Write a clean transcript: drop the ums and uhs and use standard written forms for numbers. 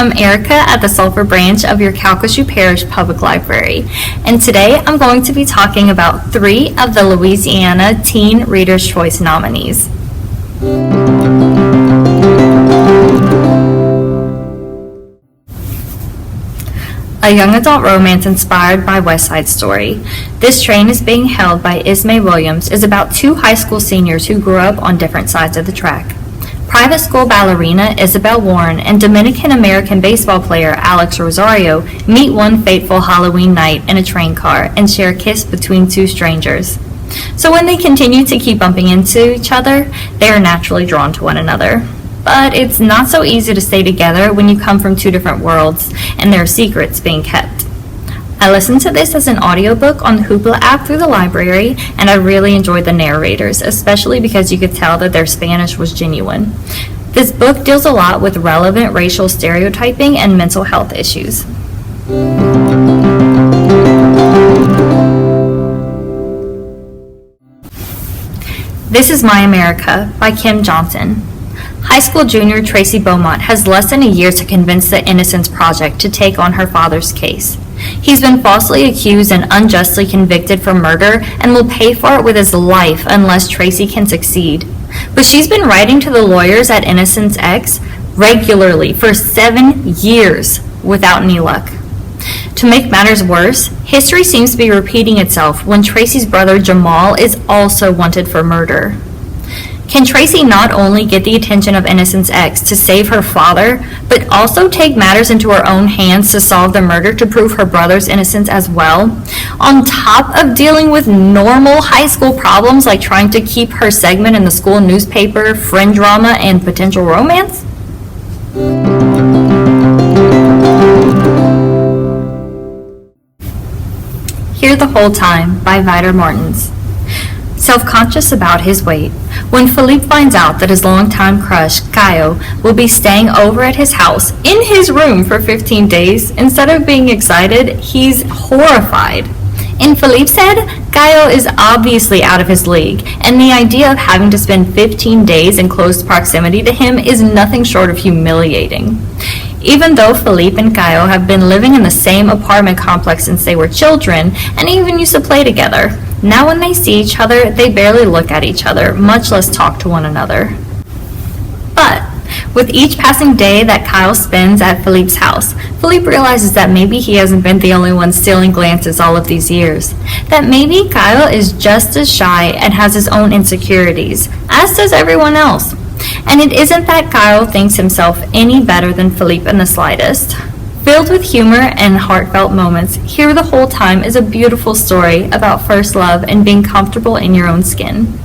I'm Erica at the Sulphur branch of your Calcasieu Parish Public Library, and today I'm going to be talking about 3 of the Louisiana Teen Readers Choice nominees. A young adult romance inspired by West Side Story. This Train is Being Held by Ismée Williams is about 2 high school seniors who grew up on different sides of the track. Private school ballerina Isabel Warren and Dominican-American baseball player Alex Rosario meet one fateful Halloween night in a train car and share a kiss between 2 strangers. So when they continue to keep bumping into each other, they are naturally drawn to one another. But it's not so easy to stay together when you come from 2 different worlds and there are secrets being kept. I listened to this as an audiobook on the Hoopla app through the library, and I really enjoyed the narrators, especially because you could tell that their Spanish was genuine. This book deals a lot with relevant racial stereotyping and mental health issues. This is My America by Kim Johnson. High school junior Tracy Beaumont has less than a year to convince the Innocence Project to take on her father's case. He's been falsely accused and unjustly convicted for murder and will pay for it with his life unless Tracy can succeed. But she's been writing to the lawyers at Innocence X regularly for 7 years without any luck. To make matters worse, history seems to be repeating itself when Tracy's brother Jamal is also wanted for murder. Can Tracy not only get the attention of Innocence X to save her father, but also take matters into her own hands to solve the murder to prove her brother's innocence as well, on top of dealing with normal high school problems like trying to keep her segment in the school newspaper, friend drama, and potential romance? Here the Whole Time by Vitor Martins. Self-conscious about his weight, when Philippe finds out that his longtime crush, Caio, will be staying over at his house in his room for 15 days, instead of being excited, he's horrified. In Philippe's head, Caio is obviously out of his league, and the idea of having to spend 15 days in close proximity to him is nothing short of humiliating. Even though Philippe and Caio have been living in the same apartment complex since they were children, and even used to play together, now when they see each other, they barely look at each other, much less talk to one another. But with each passing day that Caio spends at Philippe's house, Philippe realizes that maybe he hasn't been the only one stealing glances all of these years. That maybe Caio is just as shy and has his own insecurities, as does everyone else. And it isn't that Caio thinks himself any better than Philippe in the slightest. Filled with humor and heartfelt moments, Here the Whole Time is a beautiful story about first love and being comfortable in your own skin.